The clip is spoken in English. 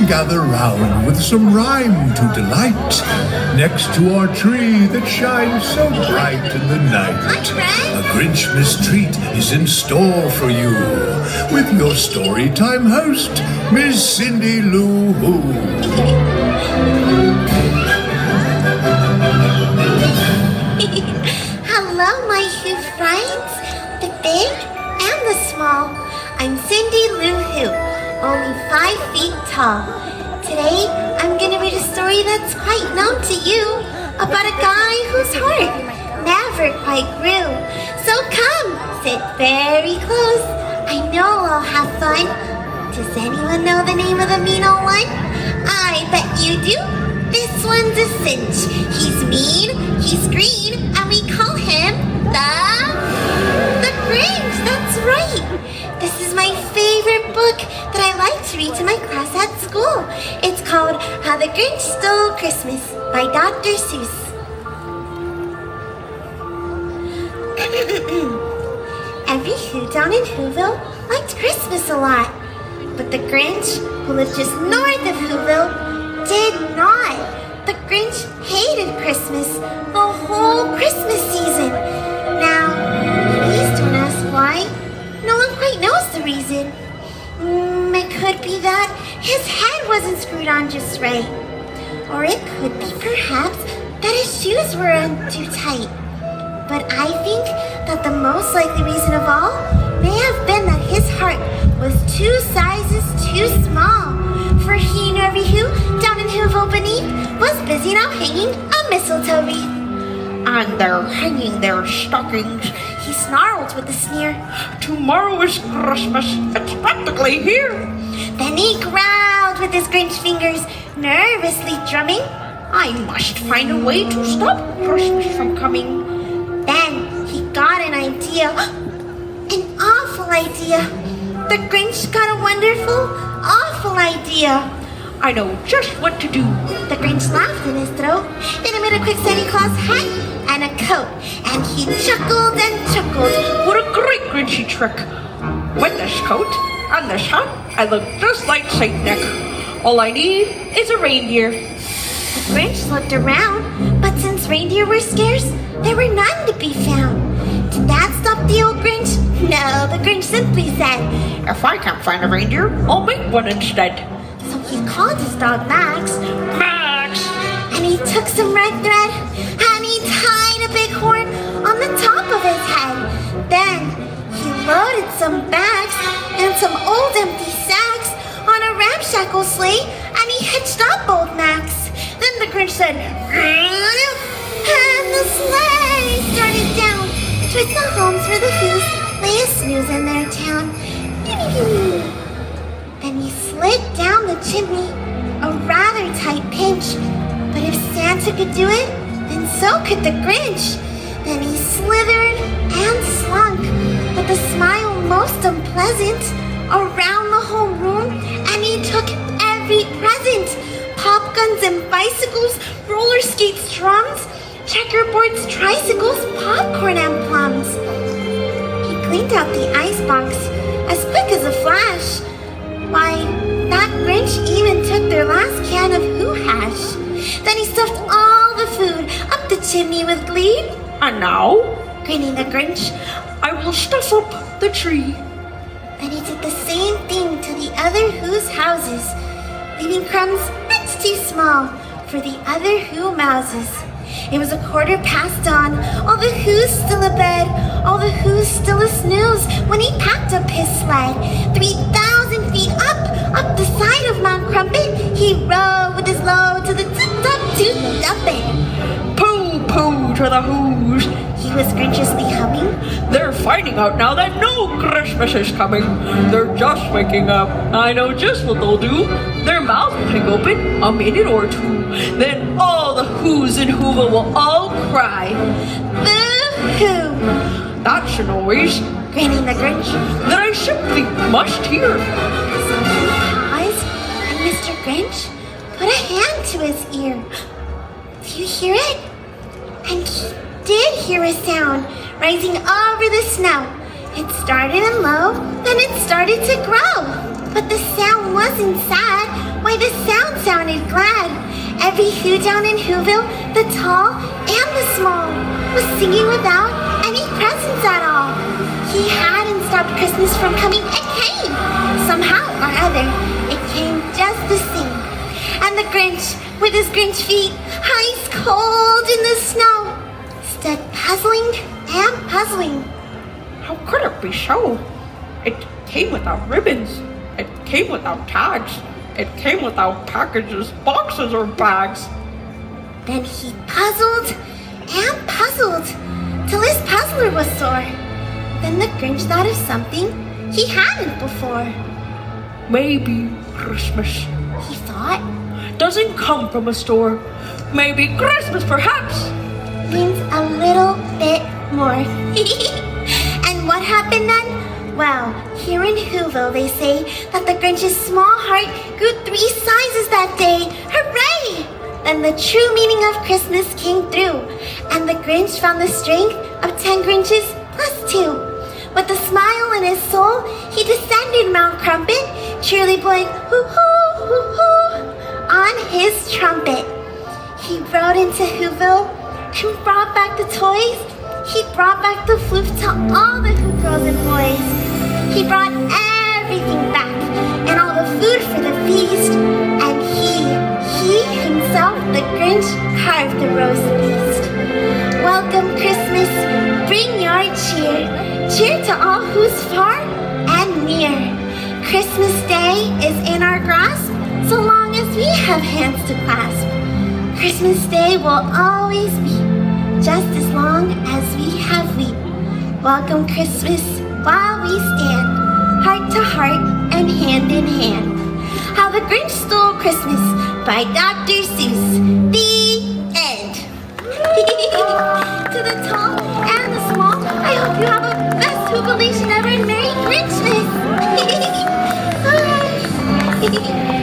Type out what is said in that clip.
gather round with some rhyme to delight next to our tree that shines so bright in the night. A Grinchmas treat is in store for you with your Storytime host, Miss Cindy Lou Who. Hello, my Who friends, the big and the small. I'm Cindy Lou Who, only 5 feet tall. Today, I'm gonna read a story that's quite known to you about a guy whose heart never quite grew. So come, sit very close. I know we'll have fun. Does anyone know the name of the mean old one? I bet you do. This one's a cinch. He's mean, he's green, and we call him the Grinch. That's right. This is my favorite book that I like to read to my class at school. It's called How the Grinch Stole Christmas by Dr. Seuss. Every Who down in Whoville liked Christmas a lot. But the Grinch, who lived just north of Whoville, did not. The Grinch hated Christmas the whole Christmas season. Now, please don't ask why. No one quite knows the reason. It could be that his head wasn't screwed on just right. Or it could be perhaps that his shoes were on too tight. But I think that the most likely reason of all may have been that his heart was 2 sizes too small. For he and every Who down in Whoville beneath was busy now hanging a mistletoe wreath. And they're hanging their stockings, he snarled with a sneer. Tomorrow is Christmas. It's practically here. Then he growled with his Grinch fingers, nervously drumming. I must find a way to stop Christmas from coming. Then he got an idea. An awful idea. The Grinch got a wonderful, awful idea. I know just what to do. The Grinch laughed in his throat. Then he made a quick Santa Claus hat and a coat. And he chuckled and chuckled. What a great Grinchy trick. With this coat and this hat, I look just like Saint Nick. All I need is a reindeer. The Grinch looked around, but since reindeer were scarce, there were none to be found. Did that stop the old Grinch? No, the Grinch simply said, If I can't find a reindeer, I'll make one instead. So he called his dog Max. Max! And he took some red thread and he tied a big horn on the top of his head. Then he loaded some bags and some old empty sacks on a ramshackle sleigh and he hitched up old Max. Then the Grinch said, and the sleigh started down towards the homes where the Who's lay a snooze in their town. Then he slid down the chimney, a rather tight pinch. But if Santa could do it, then so could the Grinch. Then he slithered and slunk, with a smile most unpleasant, around the whole room, and he took every present. Pop guns and bicycles, roller skates, drums, checkerboards, tricycles, popcorn and plums. He cleaned out the icebox as quick as a flash. Why, that Grinch even took their last can of Who hash. Then he stuffed all the food up the chimney with glee. And now, grinning the Grinch, I will stuff up the tree. Then he did the same thing to the other Who's houses, leaving crumbs much too small for the other Who mouses. It was 1:15 dawn, all the Who's still abed, all the Who's still a snooze, when he packed up his sled. 3,000 feet up the side of Mount Crumpet, he rode with his load to the tip-top toot-dumpet. Pooh-pooh to the Who's, he was grinchiously humming. They're finding out now that no Christmas is coming. They're just waking up. I know just what they'll do. Their mouths will hang open a minute or two. Then all the Who's in Whoville will all cry. Boo-hoo! That's a noise, grinning the Grinch, that I simply must hear. So he paused, and Mr. Grinch put a hand to his ear. Do you hear it? And he did hear a sound rising over the snow. It started in low, then it started to grow. But the sound wasn't sad. Why, the sound sounded glad. Every Who down in Whoville, the tall and the small, was singing without any presents at all. He hadn't stopped Christmas from coming. It came! Somehow or other, it came just the same. And the Grinch, with his Grinch feet, ice cold in the snow, stood puzzling and puzzling. How could it be so? It came without ribbons. It came without tags. It came without packages, boxes, or bags. Then he puzzled and puzzled till his puzzler was sore. Then the Grinch thought of something he hadn't before. Maybe Christmas, He thought, doesn't come from a store. Maybe Christmas, perhaps. means a little bit more. And what happened then? Well, here in Whoville they say that the Grinch's small heart grew 3 sizes that day. Hooray! Then the true meaning of Christmas came through, and the Grinch found the strength of 10 Grinches plus 2. With a smile in his soul, he descended Mount Crumpet, cheerily blowing hoo-hoo, hoo-hoo on his trumpet. He rode into Whoville and brought back the toys. He brought back the floof to all the Who girls and boys. He brought everything back and all the food for the feast. And he himself, the Grinch, carved the roast beast. Welcome Christmas, bring your cheer. Cheer to all who's far and near. Christmas Day is in our grasp, so long as we have hands to clasp. Christmas Day will always be, just as long as we have we. Welcome Christmas while we stand, heart to heart and hand in hand. How the Grinch Stole Christmas by Dr. Seuss. The end. To the tall and the small, I hope you have a best Whovilation ever and Merry Grinchmas. Bye.